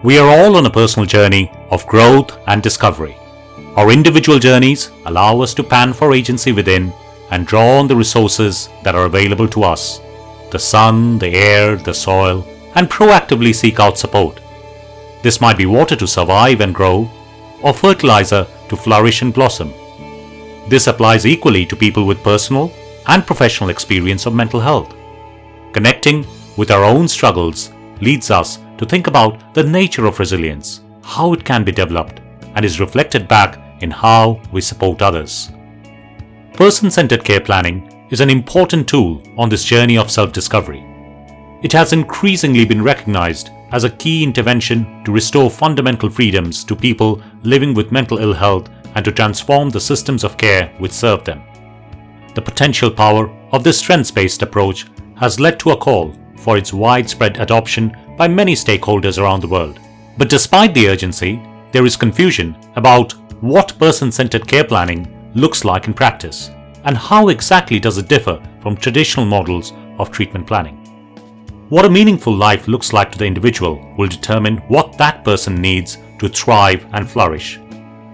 We are all on a personal journey of growth and discovery. Our individual journeys allow us to pan for agency within and draw on the resources that are available to us, the sun, the air, the soil, and proactively seek out support. This might be water to survive and grow, or fertilizer to flourish and blossom. This applies equally to people with personal and professional experience of mental health. Connecting with our own struggles leads us to think about the nature of resilience, how it can be developed, and is reflected back in how we support others. Person-centered care planning is an important tool on this journey of self-discovery. It has increasingly been recognized as a key intervention to restore fundamental freedoms to people living with mental ill health and to transform the systems of care which serve them. The potential power of this strengths-based approach has led to a call for its widespread adoption by many stakeholders around the world. But despite the urgency, there is confusion about what person-centered care planning looks like in practice, and how exactly does it differ from traditional models of treatment planning. What a meaningful life looks like to the individual will determine what that person needs to thrive and flourish.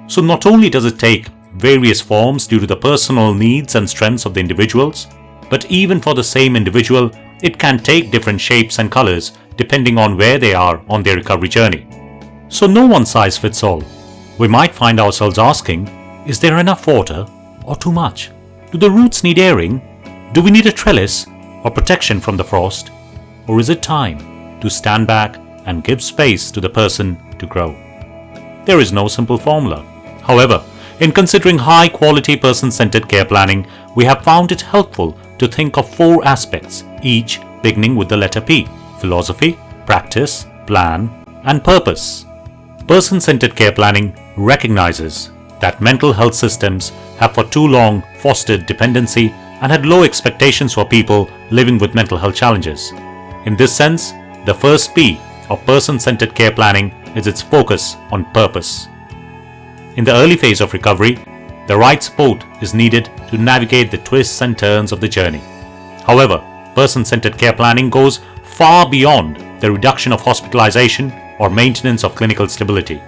So not only does it take various forms due to the personal needs and strengths of the individuals, but even for the same individual, it can take different shapes and colors depending on where they are on their recovery journey. So no one size fits all. We might find ourselves asking, is there enough water or too much? Do the roots need airing? Do we need a trellis or protection from the frost? Or is it time to stand back and give space to the person to grow? There is no simple formula. However, in considering high-quality person-centered care planning, we have found it helpful to think of 4 aspects, each beginning with the letter P: philosophy, practice, plan, and purpose. Person-centered care planning recognizes that mental health systems have for too long fostered dependency and had low expectations for people living with mental health challenges. In this sense, the first P of person-centered care planning is its focus on purpose. In the early phase of recovery, the right support is needed to navigate the twists and turns of the journey. However, person-centered care planning goes far beyond the reduction of hospitalization or maintenance of clinical stability.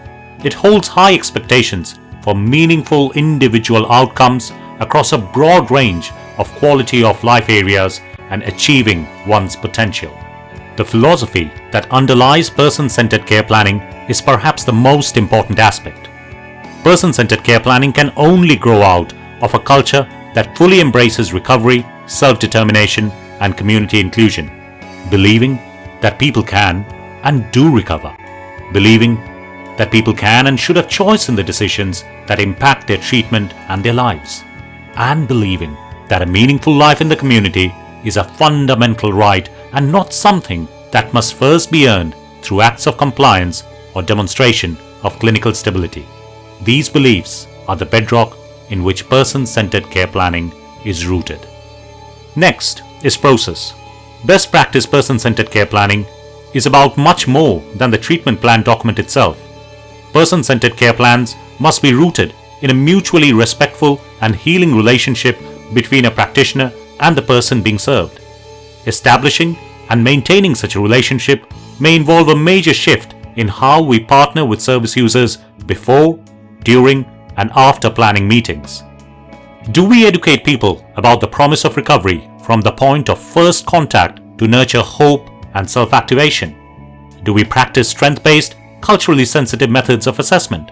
It holds high expectations for meaningful individual outcomes across a broad range of quality of life areas and achieving one's potential. The philosophy that underlies person-centered care planning is perhaps the most important aspect. Person-centered care planning can only grow out of a culture that fully embraces recovery, self-determination, and community inclusion, believing that people can and do recover, believing that people can and should have choice in the decisions that impact their treatment and their lives, and believing that a meaningful life in the community is a fundamental right and not something that must first be earned through acts of compliance or demonstration of clinical stability. These beliefs are the bedrock in which person-centered care planning is rooted. Next is process. Best practice person-centered care planning is about much more than the treatment plan document itself. Person-centered care plans must be rooted in a mutually respectful and healing relationship between a practitioner and the person being served. Establishing and maintaining such a relationship may involve a major shift in how we partner with service users before, during, and after planning meetings. Do we educate people about the promise of recovery from the point of first contact to nurture hope and self-activation? Do we practice strength-based, culturally sensitive methods of assessment?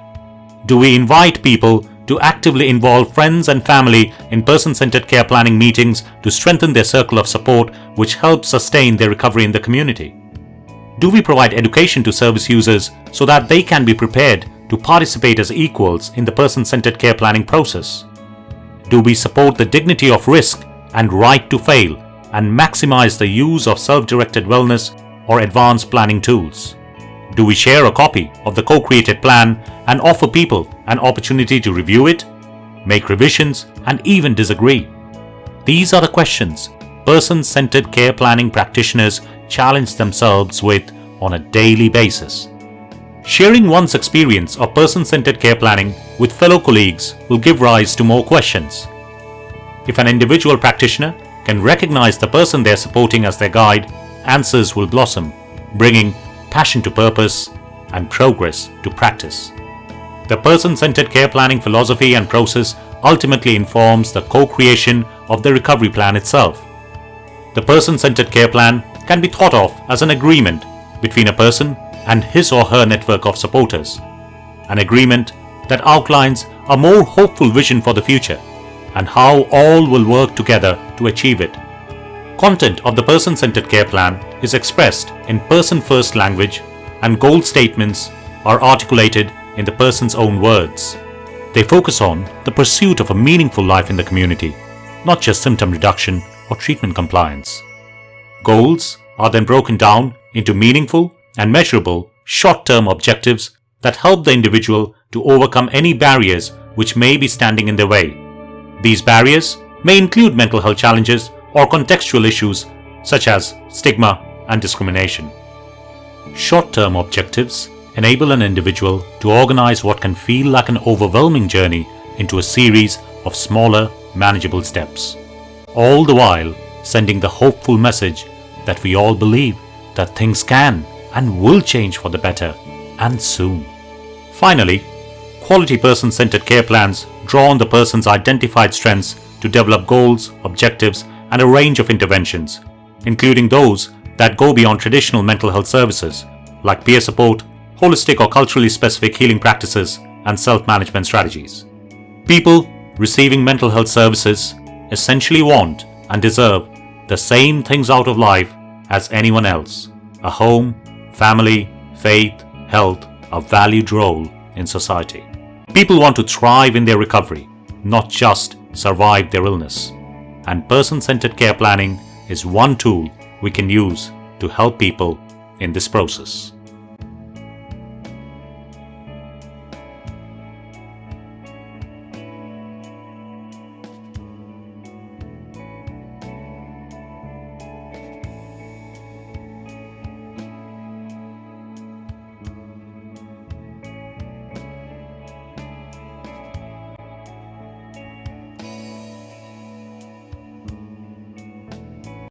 Do we invite people to actively involve friends and family in person-centered care planning meetings to strengthen their circle of support, which helps sustain their recovery in the community? Do we provide education to service users so that they can be prepared to participate as equals in the person-centered care planning process? Do we support the dignity of risk and right to fail and maximize the use of self-directed wellness or advanced planning tools? Do we share a copy of the co-created plan and offer people an opportunity to review it, make revisions, and even disagree? These are the questions person-centered care planning practitioners challenge themselves with on a daily basis. Sharing one's experience of person-centered care planning with fellow colleagues will give rise to more questions. If an individual practitioner can recognize the person they're supporting as their guide, answers will blossom, bringing passion to purpose and progress to practice. The person-centered care planning philosophy and process ultimately informs the co-creation of the recovery plan itself. The person-centered care plan can be thought of as an agreement between a person and his or her network of supporters, an agreement that outlines a more hopeful vision for the future and how all will work together to achieve it. Content of the person-centered care plan is expressed in person-first language, and goal statements are articulated in the person's own words. They focus on the pursuit of a meaningful life in the community, not just symptom reduction or treatment compliance. Goals are then broken down into meaningful and measurable short-term objectives that help the individual to overcome any barriers which may be standing in their way. These barriers may include mental health challenges or contextual issues such as stigma and discrimination. Short-term objectives enable an individual to organize what can feel like an overwhelming journey into a series of smaller, manageable steps, all the while sending the hopeful message that we all believe that things can and will change for the better, and soon. Finally, quality person-centered care plans draw on the person's identified strengths to develop goals, objectives, and a range of interventions, including those that go beyond traditional mental health services like peer support, holistic or culturally specific healing practices, and self-management strategies. People receiving mental health services essentially want and deserve the same things out of life as anyone else: a home, family, faith, health, a valued role in society. People want to thrive in their recovery, not just survive their illness. And person-centered care planning is one tool we can use to help people in this process.